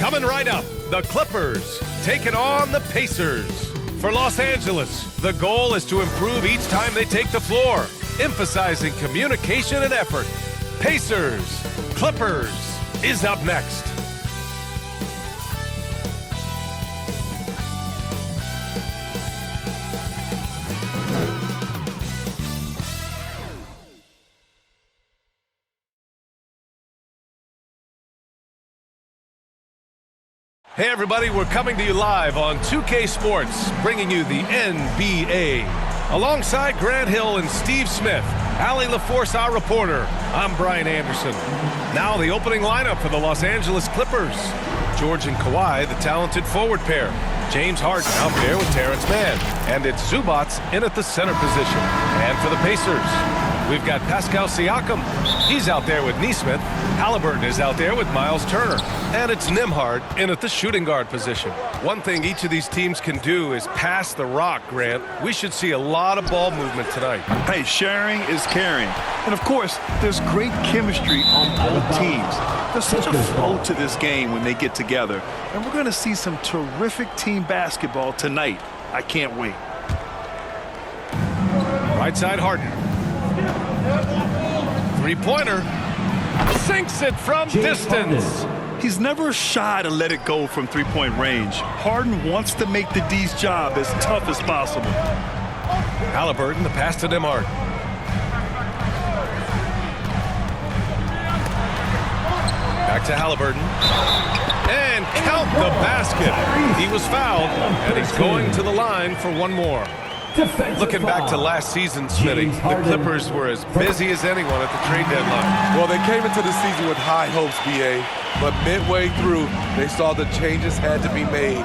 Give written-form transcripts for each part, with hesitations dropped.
Coming right up, the Clippers taking on the Pacers. For Los Angeles, the goal is to improve each time they take the floor, emphasizing communication and effort. Pacers, Clippers is up next. Hey everybody, we're coming to you live on 2K Sports, bringing you the NBA. Alongside Grant Hill and Steve Smith, Allie LaForce, our reporter, I'm Brian Anderson. Now the opening lineup for the Los Angeles Clippers. George and Kawhi, the talented forward pair. James Harden out there with Terrence Mann. And it's Zubats in at the center position. And for the Pacers, we've got Pascal Siakam. He's out there with Nesmith. Halliburton is out there with Miles Turner. And it's Nembhard in at the shooting guard position. One thing each of these teams can do is pass the rock, Grant. We should see a lot of ball movement tonight. Hey, sharing is caring. And of course, there's great chemistry on both teams. There's such a flow to this game when they get together. And we're going to see some terrific team basketball tonight. I can't wait. Right side Harden. Three-pointer. Sinks it from distance. He's never shy to let it go from three-point range. Harden wants to make the D's job as tough as possible. Halliburton, the pass to Nembhard. Back to Halliburton. And count the basket. He was fouled, and he's going to the line for one more. Looking back to last season, Smitty, the Clippers were as busy as anyone at the trade deadline. Well, they came into the season with high hopes, B.A., but midway through, they saw the changes had to be made.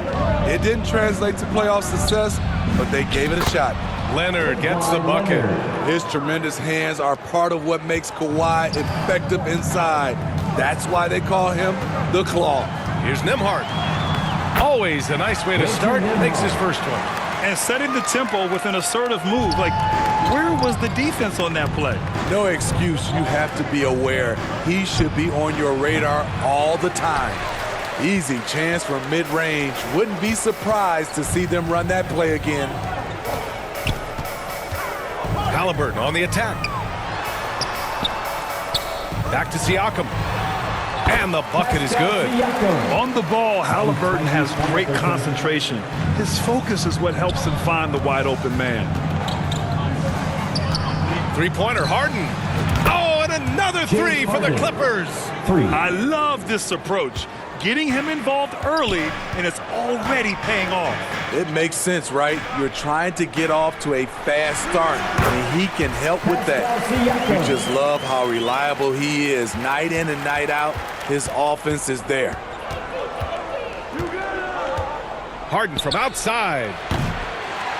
It didn't translate to playoff success, but they gave it a shot. Leonard gets the bucket. His tremendous hands are part of what makes Kawhi effective inside. That's why they call him the Claw. Here's Nembhard. Always a nice way to start. Makes his first one. And setting the tempo with an assertive move. Like, where was the defense on that play? No excuse. You have to be aware. He should be on your radar all the time. Easy chance from mid-range. Wouldn't be surprised to see them run that play again. Halliburton on the attack. Back to Siakam. And the bucket is good. On the ball, Halliburton has great concentration. His focus is what helps him find the wide open man. Three-pointer, Harden. Oh, and another three for the Clippers. I love this approach. Getting him involved early, and it's already paying off. It makes sense, right? You're trying to get off to a fast start, and he can help with that. We just love how reliable he is. Night in and night out, his offense is there. Harden from outside.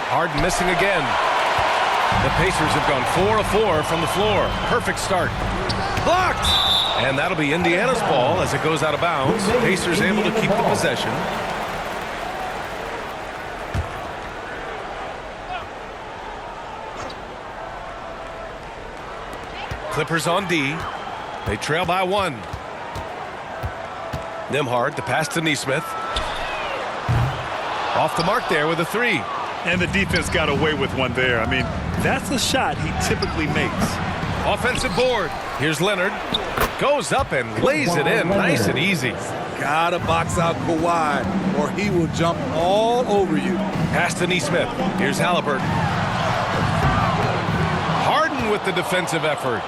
Harden missing again. The Pacers have gone 4 of 4 from the floor. Perfect start. Blocked! And that'll be Indiana's ball as it goes out of bounds. Pacers able to keep the possession. Clippers on D. They trail by 1. Nembhard, the pass to Nesmith. Off the mark there with a 3. And the defense got away with one there. I mean, that's a shot he typically makes. Offensive board. Here's Leonard. Goes up and lays it in nice and easy. Gotta box out Kawhi, or he will jump all over you. Pass to Nesmith. Here's Halliburton. Harden with the defensive effort.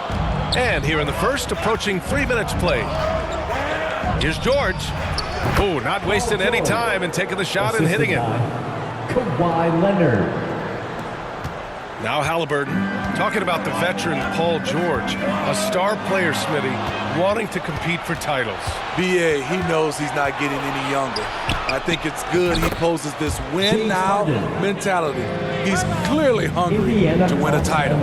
And here in the first, approaching 3 minutes played. Here's George. Oh, not wasting any time and taking the shot and hitting it. Kawhi Leonard. Now Halliburton, talking about the veteran Paul George, a star player, Smitty, wanting to compete for titles. B.A., he knows he's not getting any younger. I think it's good he poses this win now mentality. He's clearly hungry to win a title.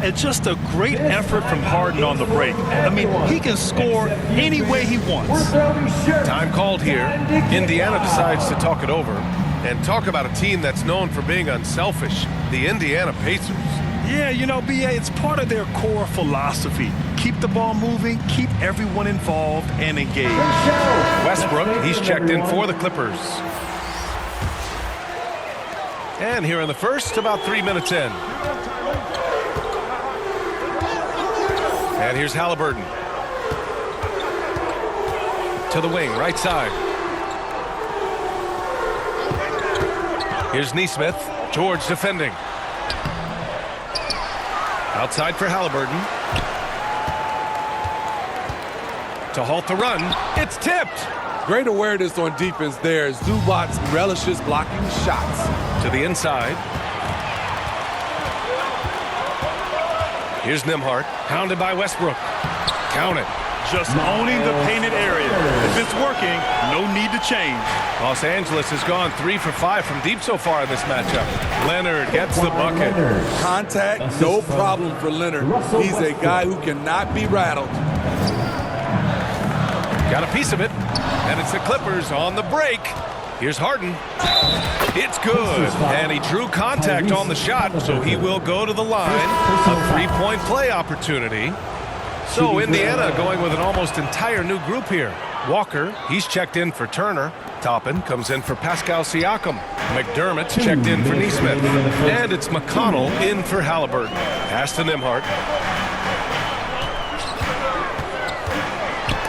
And just a great effort from Harden on the break. I mean, he can score any way he wants. Time called here. Indiana decides to talk it over. And talk about a team that's known for being unselfish, the Indiana Pacers. Yeah, you know, B.A., it's part of their core philosophy. Keep the ball moving, keep everyone involved and engaged. Westbrook, he's checked in for the Clippers. And here in the first, about 3 minutes in. And here's Halliburton. To the wing, right side. Here's Nesmith. George defending. Outside for Halliburton. To halt the run. It's tipped. Great awareness on defense there. Zubac relishes blocking shots. To the inside. Here's Nembhard. Pounded by Westbrook. Count it. Just owning the painted area. If it's working, no need to change. Los Angeles has gone 3 for 5 from deep so far in this matchup. Leonard gets the bucket. Contact, no problem for Leonard. He's a guy who cannot be rattled. Got a piece of it. And it's the Clippers on the break. Here's Harden. It's good. And he drew contact on the shot, so he will go to the line. A three-point play opportunity. So Indiana going with an almost entire new group here. Walker, he's checked in for Turner. Toppin comes in for Pascal Siakam. McDermott's checked in for Nesmith. And it's McConnell in for Halliburton. Pass to Nembhard.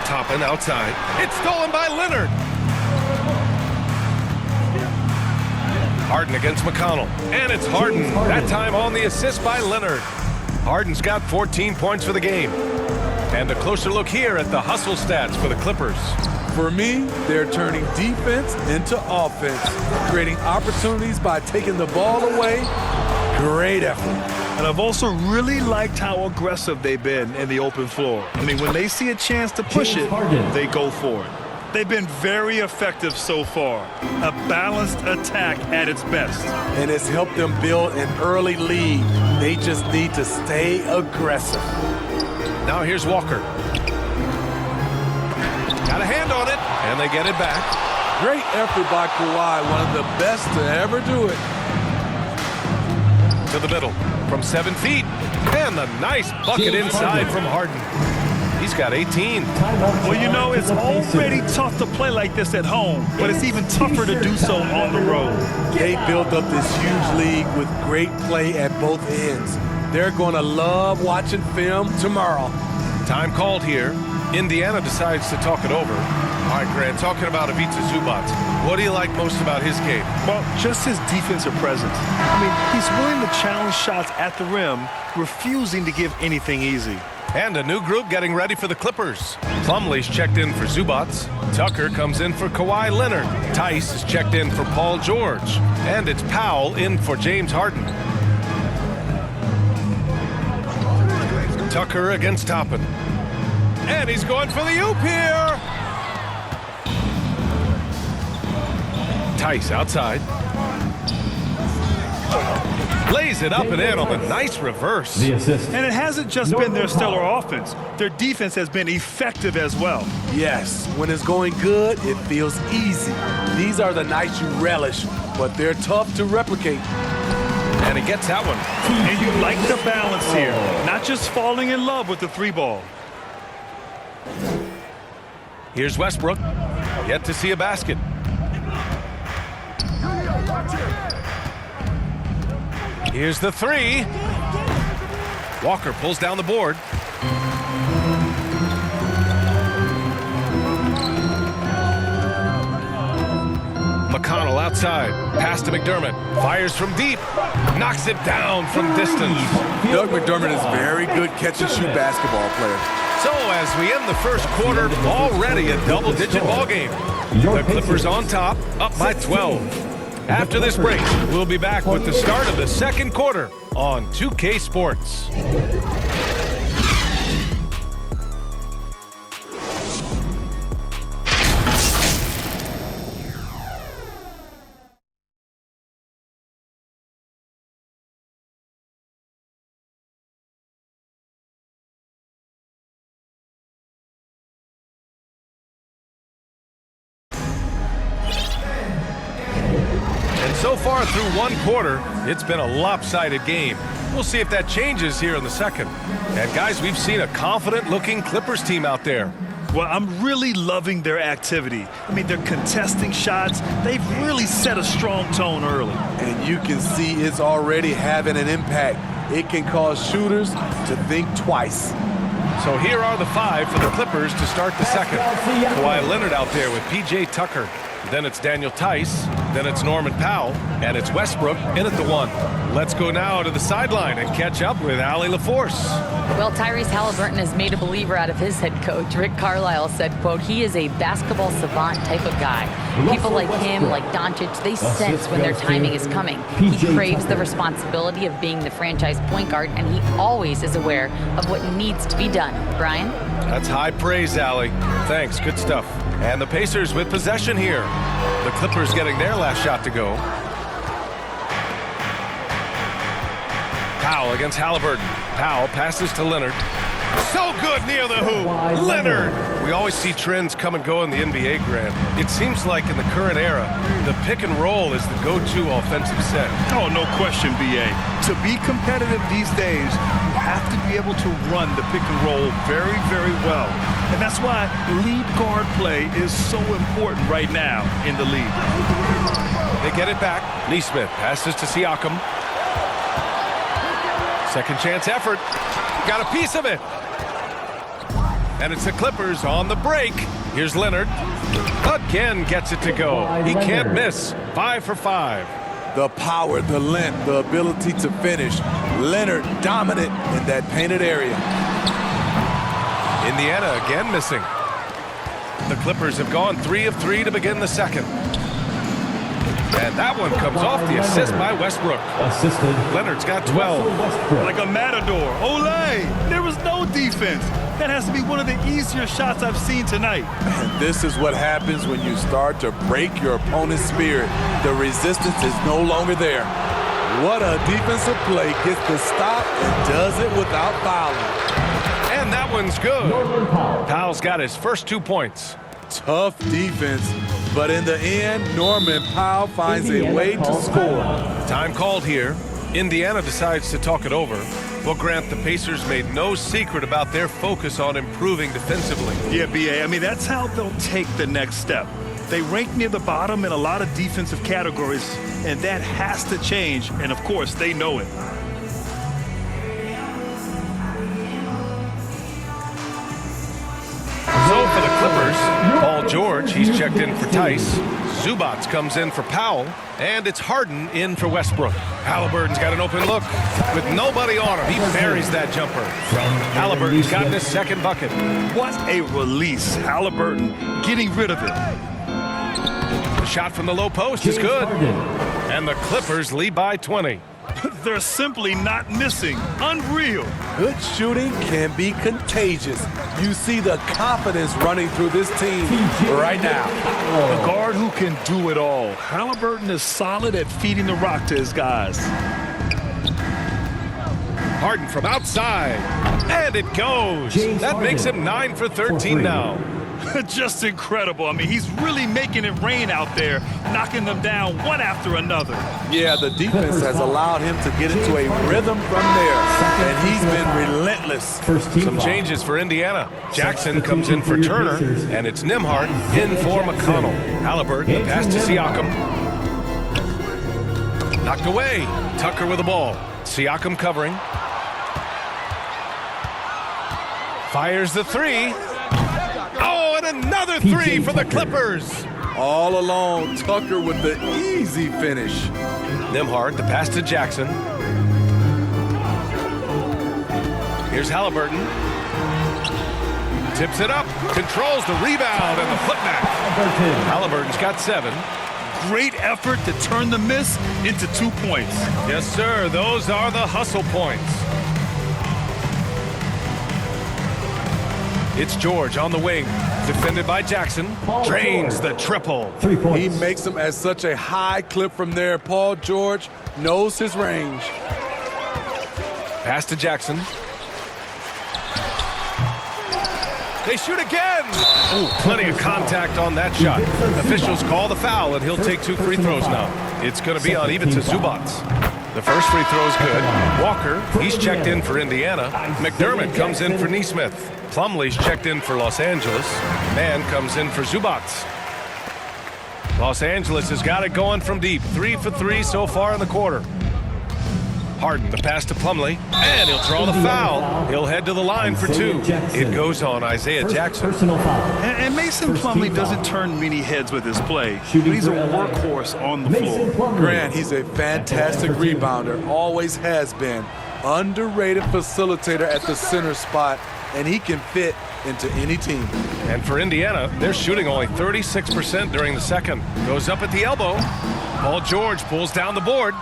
Toppin outside. It's stolen by Leonard. Harden against McConnell. And it's Harden. That time on the assist by Leonard. Harden's got 14 points for the game. And a closer look here at the hustle stats for the Clippers. For me, they're turning defense into offense, creating opportunities by taking the ball away. Great effort. And I've also really liked how aggressive they've been in the open floor. I mean, when they see a chance to push it, they go for it. They've been very effective so far. A balanced attack at its best. And it's helped them build an early lead. They just need to stay aggressive. Now here's Walker. Got a hand on it, and they get it back. Great effort by Kawhi, one of the best to ever do it. To the middle from 7 feet. And the nice bucket inside from Harden. He's got 18. Well, you know, it's already tough to play like this at home, but it's even tougher to do so on the road. They built up this huge league with great play at both ends. They're going to love watching film tomorrow. Time called here. Indiana decides to talk it over. All right, Grant, talking about Ivica Zubac. What do you like most about his game? Well, just his defensive presence. I mean, he's willing to challenge shots at the rim, refusing to give anything easy. And a new group getting ready for the Clippers. Plumlee's checked in for Zubac. Tucker comes in for Kawhi Leonard. Tice is checked in for Paul George. And it's Powell in for James Harden. Tucker against Toppin. And he's going for the oop here. Tice outside. Lays it up and in on the nice reverse. The assist. And it hasn't just been their stellar offense. Their defense has been effective as well. Yes, when it's going good, it feels easy. These are the nights you relish, but they're tough to replicate. And he gets that one. And you like the balance here, not just falling in love with the three ball. Here's Westbrook. Yet to see a basket. Here's the three. Walker pulls down the board. McConnell outside. Pass to McDermott. Fires from deep. Knocks it down from distance. Doug McDermott is a very good catch-and-shoot basketball player. So as we end the first quarter, already a double-digit ball game. The Clippers on top, up by 12. After this break, we'll be back with the start of the second quarter on 2K Sports. So far through one quarter, it's been a lopsided game. We'll see if that changes here in the second. And guys, we've seen a confident-looking Clippers team out there. Well, I'm really loving their activity. I mean, they're contesting shots. They've really set a strong tone early. And you can see it's already having an impact. It can cause shooters to think twice. So here are the 5 for the Clippers to start the second. Kawhi Leonard out there with P.J. Tucker. Then it's Daniel Tice. Then it's Norman Powell. And it's Westbrook in at the 1. Let's go now to the sideline and catch up with Allie LaForce. Well, Tyrese Halliburton has made a believer out of his head coach. Rick Carlisle said, quote, he is a basketball savant type of guy. People like him, like Doncic, they sense when their timing is coming. He craves the responsibility of being the franchise point guard, and he always is aware of what needs to be done. Brian? That's high praise, Allie. Thanks, good stuff. And the Pacers with possession here. The Clippers getting their last shot to go. Powell against Halliburton. Powell passes to Leonard. So good near the hoop. Leonard. We always see trends come and go in the NBA, Grant. It seems like in the current era, the pick and roll is the go-to offensive set. Oh, no question, B.A. To be competitive these days, you have to be able to run the pick and roll very, very well. And that's why lead guard play is so important right now in the league. They get it back. Neesmith passes to Siakam. Second chance effort. Got a piece of it. And it's the Clippers on the break. Here's Leonard. Again gets it to go. He can't miss. 5 for 5. The power, the length, the ability to finish. Leonard dominant in that painted area. Indiana again missing. The Clippers have gone 3 of 3 to begin the second. And that one comes off the assist by Westbrook. Assisted. Leonard's got 12. Like a matador. Olay! There was no defense. That has to be one of the easier shots I've seen tonight. And this is what happens when you start to break your opponent's spirit. The resistance is no longer there. What a defensive play. Gets the stop and does it without fouling. And that one's good. Powell's got his first 2 points. Tough defense. But in the end, Norman Powell finds a way to score. Time called here. Indiana decides to talk it over. Well, Grant, the Pacers made no secret about their focus on improving defensively. Yeah, B.A., I mean, that's how they'll take the next step. They rank near the bottom in a lot of defensive categories, and that has to change, and of course, they know it. So for the Clippers, Paul George, he's checked in for Tice. Zubats comes in for Powell, and it's Harden in for Westbrook. Halliburton's got an open look. With nobody on him, he buries that jumper. Halliburton's gotten his second bucket. What a release. Halliburton getting rid of it. The shot from the low post is good. And the Clippers lead by 20. They're simply not missing. Unreal. Good shooting can be contagious. You see the confidence running through this team right now. A guard who can do it all. Halliburton is solid at feeding the rock to his guys. Harden from outside. And it goes. That makes him 9 for 13 now. Just incredible. I mean, he's really making it rain out there, knocking them down one after another. Yeah, the defense has allowed him to get into a rhythm from there, and he's been relentless. Some changes for Indiana. Jackson comes in for Turner, and it's Nembhard in for McConnell. Halliburton, the pass to Siakam. Knocked away. Tucker with the ball. Siakam covering. Fires the 3. Oh, and another 3 for the Clippers. All alone, Tucker with the easy finish. Nembhard, the pass to Jackson. Here's Halliburton. Tips it up, controls the rebound and the putback. Halliburton's got 7. Great effort to turn the miss into 2 points. Yes, sir, those are the hustle points. It's George on the wing, defended by Jackson. Drains the triple. 3 points. He makes them at such a high clip from there. Paul George knows his range. Pass to Jackson. They shoot again. Ooh, plenty of contact on that shot. Officials call the foul, and he'll take 2 free throws now. It's going to be uneven to Zubats. The first free throw is good. Walker, he's checked in for Indiana. McDermott comes in for Neesmith. Plumlee's checked in for Los Angeles. Mann comes in for Zubats. Los Angeles has got it going from deep. 3 for 3 so far in the quarter. Harden, the pass to Plumlee, and he'll draw the foul. He'll head to the line for 2. It goes on Isaiah Jackson. Personal foul. And Mason Plumlee doesn't turn many heads with his play. He's a workhorse on the floor. Grant, he's a fantastic rebounder, always has been. Underrated facilitator at the center spot, and he can fit into any team. And for Indiana, they're shooting only 36% during the second. Goes up at the elbow. Paul George pulls down the board.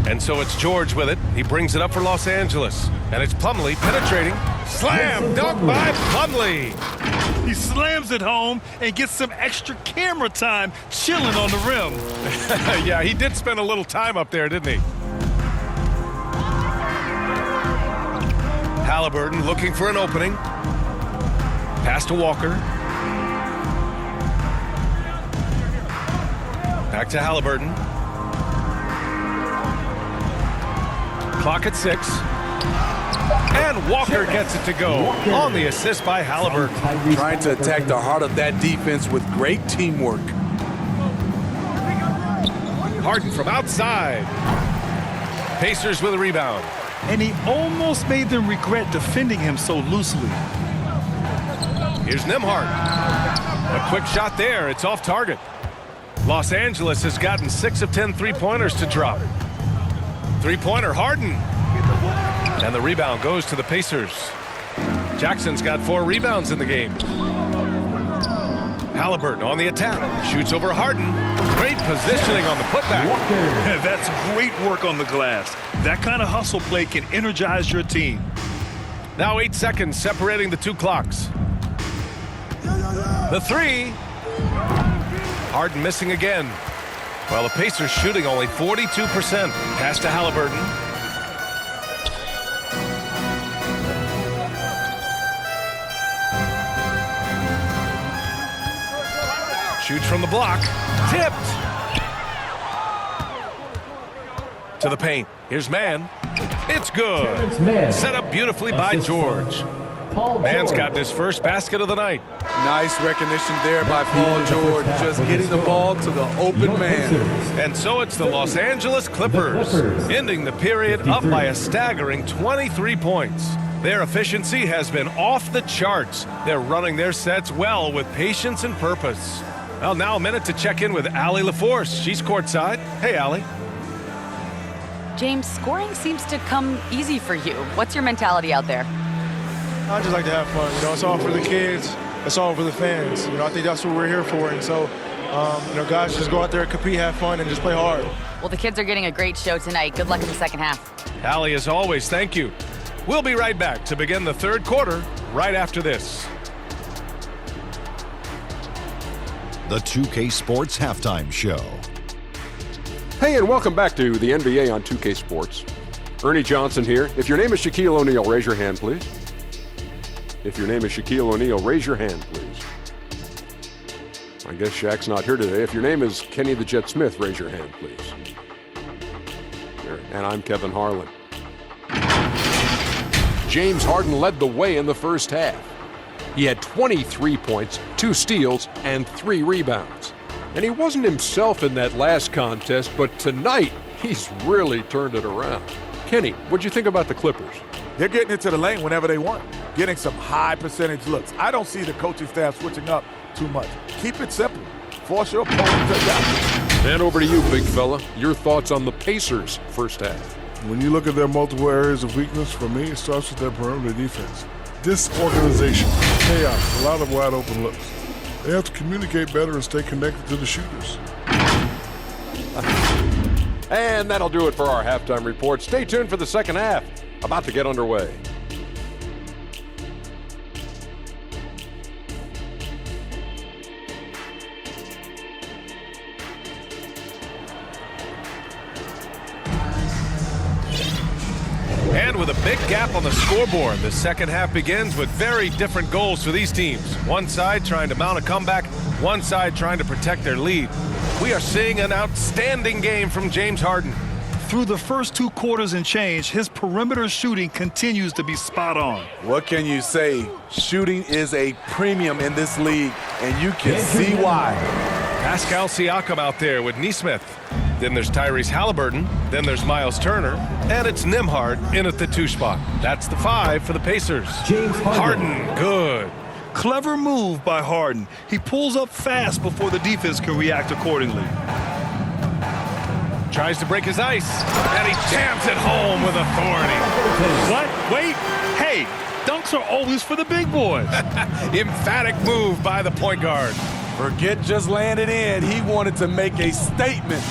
And so it's George with it. He brings it up for Los Angeles. And it's Plumlee penetrating. Slam dunk by Plumlee. He slams it home and gets some extra camera time chilling on the rim. Yeah, he did spend a little time up there, didn't he? Halliburton looking for an opening. Pass to Walker. Back to Halliburton. Clock at 6. And Walker gets it to go on the assist by Halliburton. Trying to attack the heart of that defense with great teamwork. Harden from outside. Pacers with a rebound. And he almost made them regret defending him so loosely. Here's Nembhard. A quick shot there. It's off target. Los Angeles has gotten 6 of 10 three-pointers to drop. Three-pointer, Harden. And the rebound goes to the Pacers. Jackson's got 4 rebounds in the game. Halliburton on the attack. Shoots over Harden. Great positioning on the putback. That's great work on the glass. That kind of hustle play can energize your team. Now 8 seconds separating the 2 clocks. The 3. Harden missing again. While the Pacers shooting only 42%. Pass to Halliburton. Shoots from the block. Tipped. To the paint. Here's Mann. It's good. Set up beautifully by George. Mann's got his first basket of the night. Nice recognition there by Paul George, just getting the ball to the open man. And so it's the Los Angeles Clippers, ending the period up by a staggering 23 points. Their efficiency has been off the charts. They're running their sets well with patience and purpose. Well, now a minute to check in with Allie LaForce. She's courtside. Hey, Allie. James, scoring seems to come easy for you. What's your mentality out there? I just like to have fun. It's all for the kids. It's all for the fans. I think that's what we're here for. And so, guys, just go out there, compete, have fun, and just play hard. Well, the kids are getting a great show tonight. Good luck in the second half. Allie, as always, thank you. We'll be right back to begin the third quarter right after this. The 2K Sports Halftime Show. Hey, and welcome back to the NBA on 2K Sports. Ernie Johnson here. If your name is Shaquille O'Neal, raise your hand, please. If your name is Shaquille O'Neal, raise your hand, please. I guess Shaq's not here today. If your name is Kenny the Jet Smith, raise your hand, please. There. And I'm Kevin Harlan. James Harden led the way in the first half. He had 23 points, 2 steals, and 3 rebounds. And he wasn't himself in that last contest, but tonight, he's really turned it around. Kenny, what'd you think about the Clippers? They're getting into the lane whenever they want, getting some high percentage looks. I don't see the coaching staff switching up too much. Keep it simple. Force your opponent to adapt. And over to you, big fella. Your thoughts on the Pacers' first half. When you look at their multiple areas of weakness, for me, it starts with their perimeter defense. Disorganization, chaos, a lot of wide open looks. They have to communicate better and stay connected to the shooters. And that'll do it for our halftime report. Stay tuned for the second half. About to get underway. And with a big gap on the scoreboard, the second half begins with very different goals for these teams. One side trying to mount a comeback, one side trying to protect their lead. We are seeing an outstanding game from James Harden. Through the first 2 quarters and change, his perimeter shooting continues to be spot on. What can you say? Shooting is a premium in this league, and you can see why. Pascal Siakam out there with Nesmith. Then there's Tyrese Halliburton. Then there's Miles Turner. And it's Nembhard in at the 2 spot. That's the 5 for the Pacers. James Harden, good. Clever move by Harden. He pulls up fast before the defense can react accordingly. Tries to break his ice, and he jams it home with authority. What? Wait. Hey, dunks are always for the big boys. Emphatic move by the point guard. Forget just laying it in. He wanted to make a statement.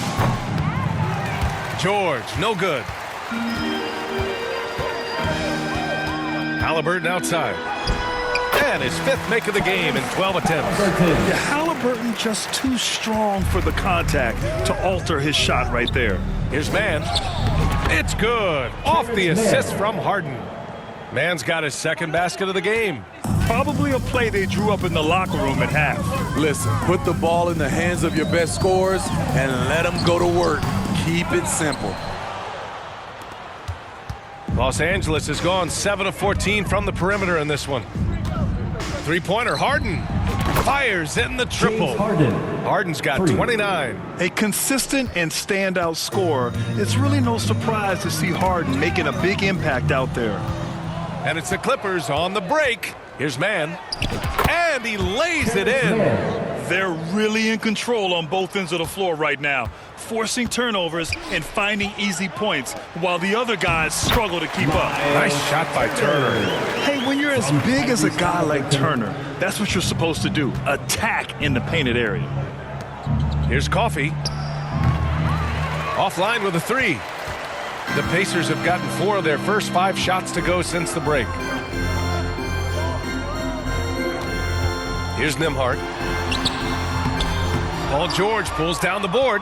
George, no good. Halliburton outside. And his 5th make of the game in 12 attempts. Yeah, Halliburton just too strong for the contact to alter his shot right there. Here's Mann. It's good. Off the assist from Harden. Mann's got his 2nd basket of the game. Probably a play they drew up in the locker room at half. Listen, put the ball in the hands of your best scorers and let them go to work. Keep it simple. Los Angeles has gone 7 of 14 from the perimeter in this one. 3-pointer, Harden fires in the triple. Harden's got 29. A consistent and standout scorer. It's really no surprise to see Harden making a big impact out there. And it's the Clippers on the break. Here's Mann. And he lays it in. They're really in control on both ends of the floor right now, forcing turnovers and finding easy points while the other guys struggle to keep up. Nice shot by Turner. Hey, when you're as big as a guy like Turner, that's what you're supposed to do. Attack in the painted area. Here's Coffey. Offline with a 3. The Pacers have gotten 4 of their first 5 shots to go since the break. Here's Nembhard. Paul George pulls down the board.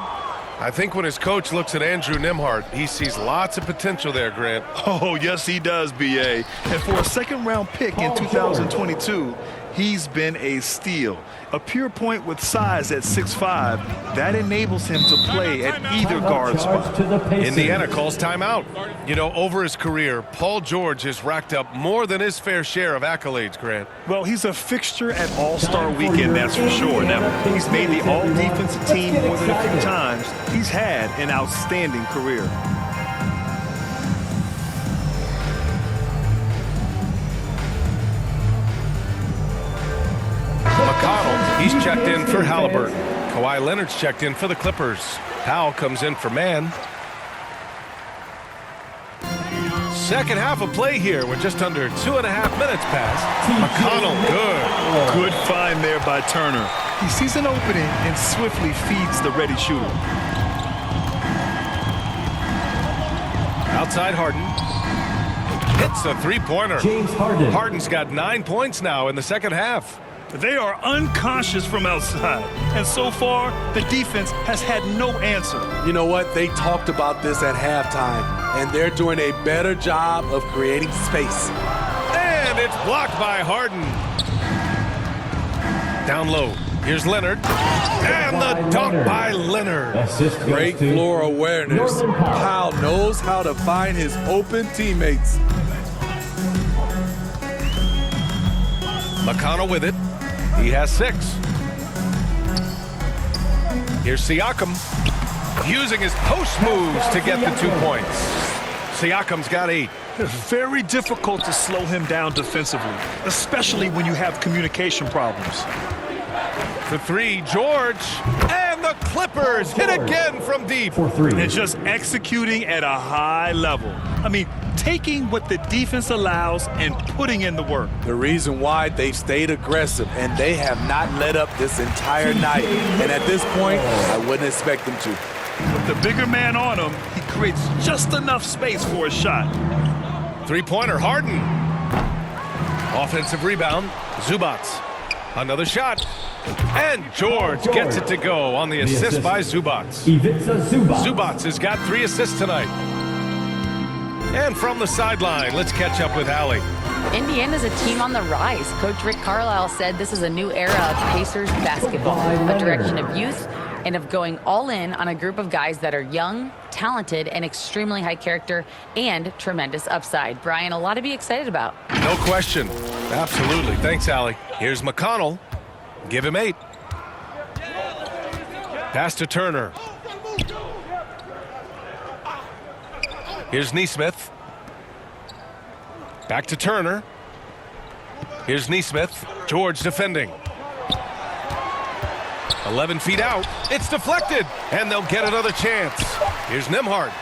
I think when his coach looks at Andrew Nembhard, he sees lots of potential there, Grant. Oh, yes, he does, B.A. And for a 2nd-round pick in 2022, he's been a steal. A pure point with size at 6'5", that enables him to play at either guard spot. Indiana calls timeout. You know, over his career, Paul George has racked up more than his fair share of accolades, Grant. Well, he's a fixture at All-Star Weekend, that's for sure. Now, he's made the All-Defensive team more than a few times. He's had an outstanding career. McConnell, he's checked in for Halliburton. Kawhi Leonard's checked in for the Clippers. Powell comes in for Mann. Second half of play here with just under 2.5 minutes passed. McConnell, good. Good find there by Turner. He sees an opening and swiftly feeds the ready shooter. Outside Harden. Hits a 3-pointer. James Harden. Harden's got 9 points now in the second half. They are unconscious from outside, and so far, the defense has had no answer. You know what? They talked about this at halftime, and they're doing a better job of creating space. And it's blocked by Harden. Down low. Here's Leonard. And the dunk by Leonard. Great floor awareness. Powell knows how to find his open teammates. McConnell with it. He has 6. Here's Siakam using his post moves to get the 2 points. Siakam's got 8. It's very difficult to slow him down defensively, especially when you have communication problems. For 3, George. And the Clippers hit again from deep. And just executing at a high level. I mean, taking what the defense allows and putting in the work. The reason why they've stayed aggressive, and they have not let up this entire night. And at this point, I wouldn't expect them to. With the bigger man on him, he creates just enough space for a shot. 3-pointer, Harden. Offensive rebound, Zubac. Another shot. And George gets it to go on the assist by Zubac. Zubac has got 3 assists tonight. And from the sideline, let's catch up with Allie. Indiana's a team on the rise. Coach Rick Carlisle said this is a new era of Pacers basketball, a direction of youth and of going all in on a group of guys that are young, talented and extremely high character and tremendous upside. Brian, a lot to be excited about. No question. Absolutely. Thanks, Allie. Here's McConnell. Give him 8. Pass to Turner. Here's Neesmith. Back to Turner. Here's Neesmith. George defending. 11 feet out. It's deflected. And they'll get another chance. Here's Nembhard.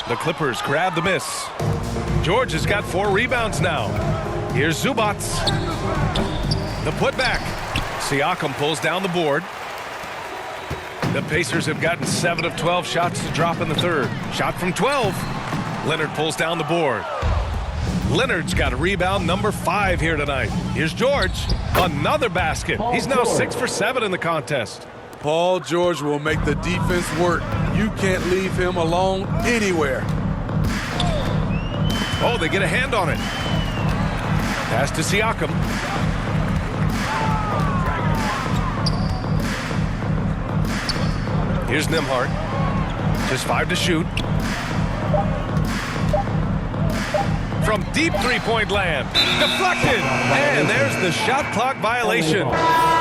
The Clippers grab the miss. George has got 4 rebounds now. Here's Zubats. The putback. Siakam pulls down the board. The Pacers have gotten 7 of 12 shots to drop in the third. Shot from 12. Leonard pulls down the board. Leonard's got a rebound number 5 here tonight. Here's George. Another basket. He's now 6 for 7 in the contest. Paul George will make the defense work. You can't leave him alone anywhere. Oh, they get a hand on it. Pass to Siakam. Here's Nembhard. Just 5 to shoot. From deep three-point land. Deflected. And there's the shot clock violation.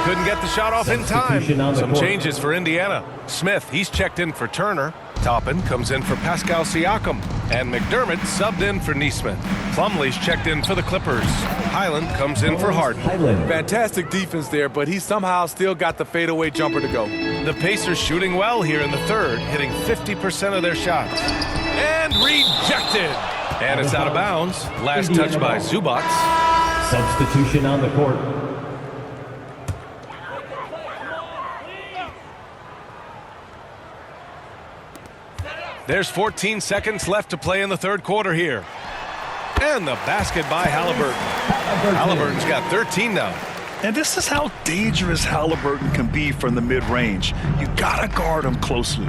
Couldn't get the shot off in time. Some changes for Indiana. Smith, he's checked in for Turner. Toppin comes in for Pascal Siakam. And McDermott subbed in for Neesmith. Plumlee's checked in for the Clippers. Highland comes in for Harden. Fantastic defense there, but he somehow still got the fadeaway jumper to go. The Pacers shooting well here in the third, hitting 50% of their shots. And rejected. And it's out of bounds. Last touch by Zubats. Substitution on the court. There's 14 seconds left to play in the third quarter here. And the basket by Halliburton. Halliburton's got 13 now. And this is how dangerous Halliburton can be from the mid-range. You gotta guard him closely.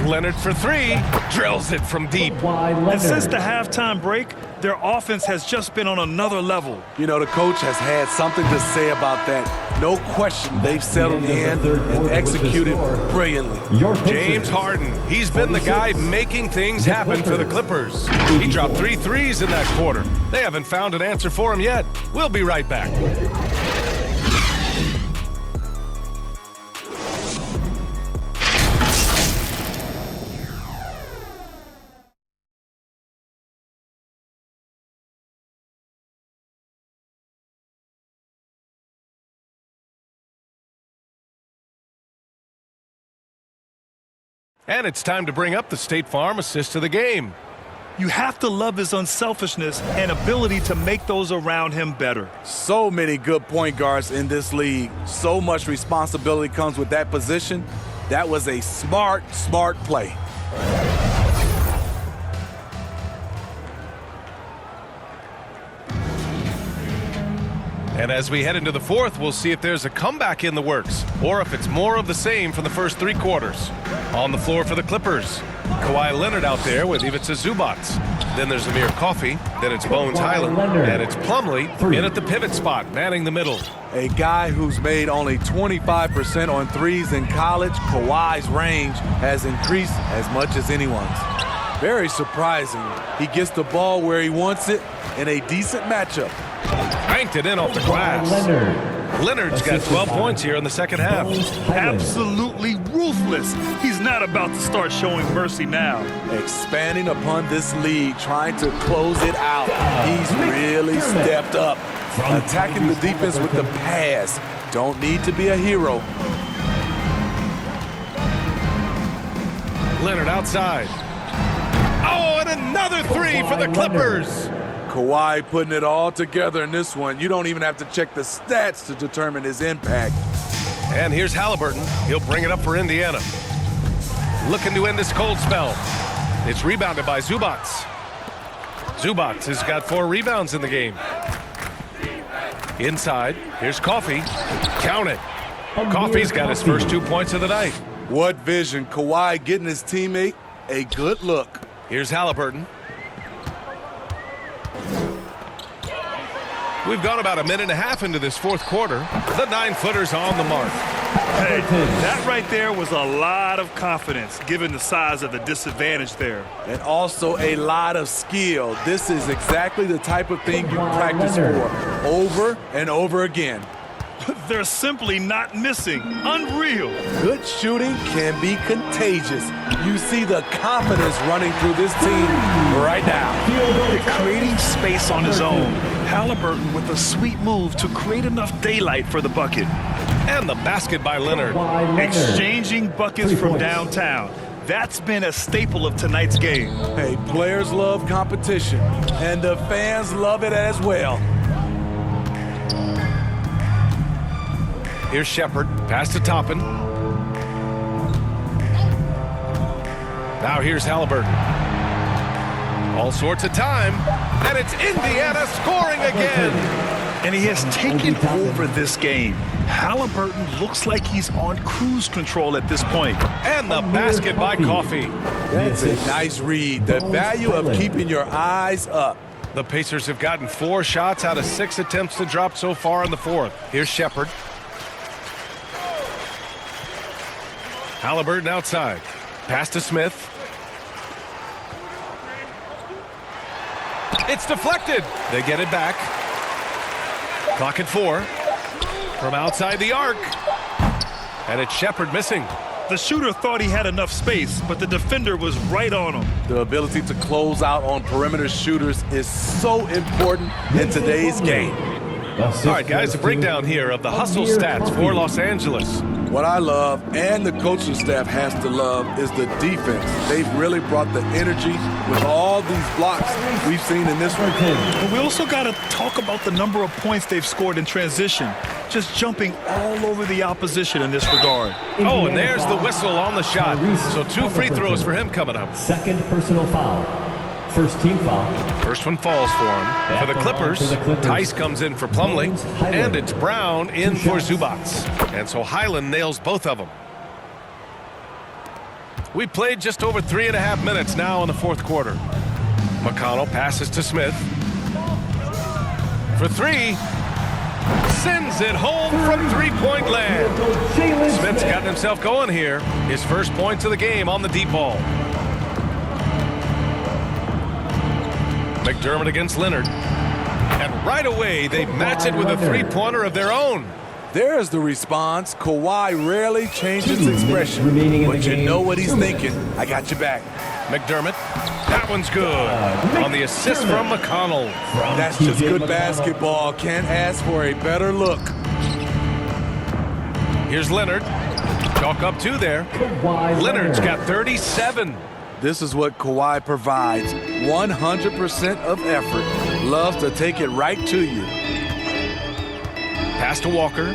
Leonard for 3. Drills it from deep. And since the halftime break, their offense has just been on another level. You know, the coach has had something to say about that. No question, they've settled in and executed brilliantly. James Harden, he's been the guy making things happen for the Clippers. He dropped 3 threes in that quarter. They haven't found an answer for him yet. We'll be right back. And it's time to bring up the State Farm assist of the game. You have to love his unselfishness and ability to make those around him better. So many good point guards in this league. So much responsibility comes with that position. That was a smart play. And as we head into the fourth, we'll see if there's a comeback in the works or if it's more of the same from the first 3 quarters. On the floor for the Clippers, Kawhi Leonard out there with Ivica Zubats. Then there's Amir Coffey. Then it's Bones Highland. And it's Plumlee in at the pivot spot, manning the middle. A guy who's made only 25% on threes in college, Kawhi's range has increased as much as anyone's. Very surprising. He gets the ball where he wants it in a decent matchup. Banked it in off the glass. Leonard's got 12 points here in the second half. Absolutely ruthless. He's not about to start showing mercy now. Expanding upon this lead, trying to close it out. He's really stepped up. Attacking the defense with the pass. Don't need to be a hero. Leonard outside. Oh, and another 3 for the Clippers. Kawhi putting it all together in this one. You don't even have to check the stats to determine his impact. And here's Halliburton. He'll bring it up for Indiana. Looking to end this cold spell. It's rebounded by Zubats. Zubats has got 4 rebounds in the game. Inside, here's Coffey. Count it. Coffey's got his first 2 points of the night. What vision. Kawhi getting his teammate a good look. Here's Halliburton. We've gone about a minute and a half into this fourth quarter. The 9-footer's on the mark. Hey, that right there was a lot of confidence, given the size of the disadvantage there. And also a lot of skill. This is exactly the type of thing you practice for over and over again. They're simply not missing. Unreal. Good shooting can be contagious. You see the confidence running through this team right now. Creating space on his own. Halliburton with a sweet move to create enough daylight for the bucket. And the basket by Leonard. Exchanging buckets from downtown. That's been a staple of tonight's game. Hey, players love competition, and the fans love it as well. Here's Shepard, pass to Toppin. Now here's Halliburton. All sorts of time, and it's Indiana scoring again. And he has taken over this game. Halliburton looks like he's on cruise control at this point. And the basket by Coffey. That's a nice read. The value of keeping your eyes up. The Pacers have gotten 4 shots out of 6 attempts to drop so far in the fourth. Here's Shepard. Halliburton outside. Pass to Smith. It's deflected. They get it back. Clock at 4. From outside the arc. And it's Shepard missing. The shooter thought he had enough space, but the defender was right on him. The ability to close out on perimeter shooters is so important in today's game. All right, guys, a breakdown here of the hustle stats for Los Angeles. What I love, and the coaching staff has to love, is the defense. They've really brought the energy with all these blocks we've seen in this one. But we also got to talk about the number of points they've scored in transition, just jumping all over the opposition in this regard. Oh, and there's the whistle on the shot. So 2 free throws for him coming up. Second personal foul. First team foul. First one falls for him. For the Clippers, Tice comes in for Plumlee, and it's Brown in for Zubac. And so Highland nails both of them. We played just over 3.5 minutes now in the fourth quarter. McConnell passes to Smith. For 3. Sends it home from three-point land. Smith's gotten himself going here. His first points of the game on the deep ball. McDermott against Leonard. And right away, they match it with a three-pointer of their own. There's the response. Kawhi rarely changes expression, but you know what he's thinking. I got your back. McDermott. That one's good. On the assist from McConnell. That's just good basketball. Can't ask for a better look. Here's Leonard. Chalk up 2 there. Leonard's got 37. This is what Kawhi provides. 100% of effort. Loves to take it right to you. Pass to Walker.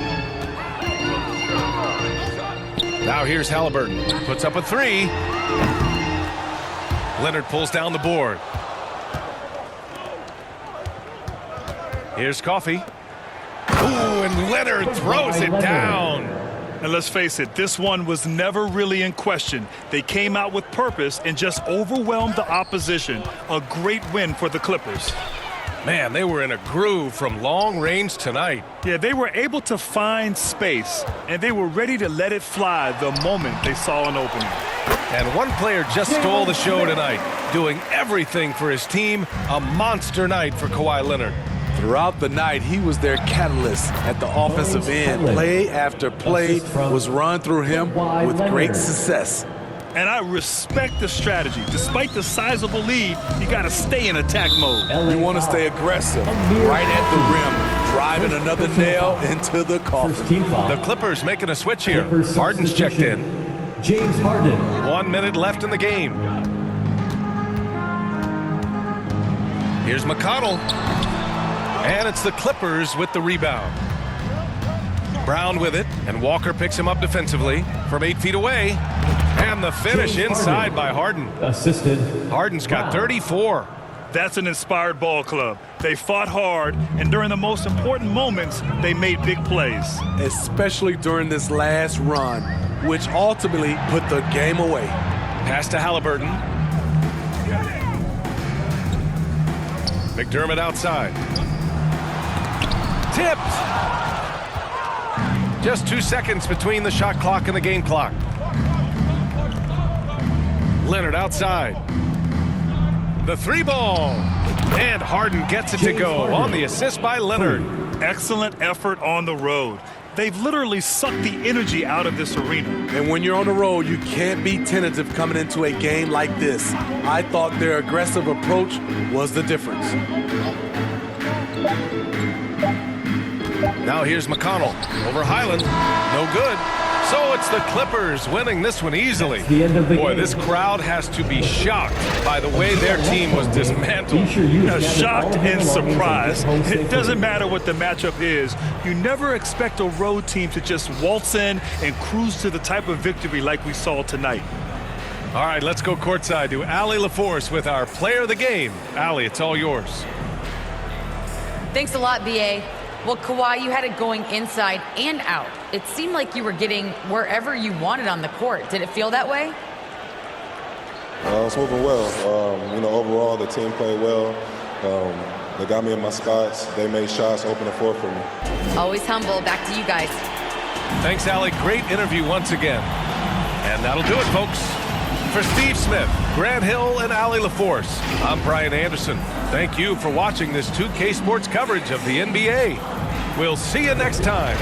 Now here's Halliburton. Puts up a 3. Leonard pulls down the board. Here's Coffey. Ooh, and Leonard throws it down. And let's face it, this one was never really in question. They came out with purpose and just overwhelmed the opposition. A great win for the Clippers. Man, they were in a groove from long range tonight. Yeah, they were able to find space, and they were ready to let it fly the moment they saw an opening. And one player just stole the show tonight, doing everything for his team. A monster night for Kawhi Leonard. Throughout the night, he was their catalyst at the offensive end. Play after play was run through him with great success. And I respect the strategy. Despite the sizable lead, you got to stay in attack mode. You want to stay aggressive, right at the rim, driving another nail into the coffin. The Clippers making a switch here. Harden's checked in. James Harden. 1 minute left in the game. Here's McConnell. And it's the Clippers with the rebound. Brown with it, and Walker picks him up defensively from 8 feet away. And the finish inside by Harden. Assisted. Harden's got 34. That's an inspired ball club. They fought hard, and during the most important moments, they made big plays. Especially during this last run, which ultimately put the game away. Pass to Halliburton. McDermott outside. Tipped. Just 2 seconds between the shot clock and the game clock. Leonard outside. The three ball. And Harden gets it to go on the assist by Leonard. Excellent effort on the road. They've literally sucked the energy out of this arena. And when you're on the road, you can't be tentative coming into a game like this. I thought their aggressive approach was the difference. Now here's McConnell over Highland. No good. So it's the Clippers winning this one easily. The end of the Boy, game. this crowd has to be shocked by the way their team was dismantled. Shocked and surprised. It doesn't matter what the matchup is. You never expect a road team to just waltz in and cruise to the type of victory like we saw tonight. All right, let's go courtside to Allie LaForce with our player of the game. Allie, it's all yours. Thanks a lot, B.A. Well, Kawhi, you had it going inside and out. It seemed like you were getting wherever you wanted on the court. Did it feel that way? I was moving well. Overall, the team played well. They got me in my spots. They made shots, open the floor for me. Always humble. Back to you guys. Thanks, Allie. Great interview once again. And that'll do it, folks. For Steve Smith, Grant Hill, and Allie LaForce, I'm Brian Anderson. Thank you for watching this 2K Sports coverage of the NBA. We'll see you next time.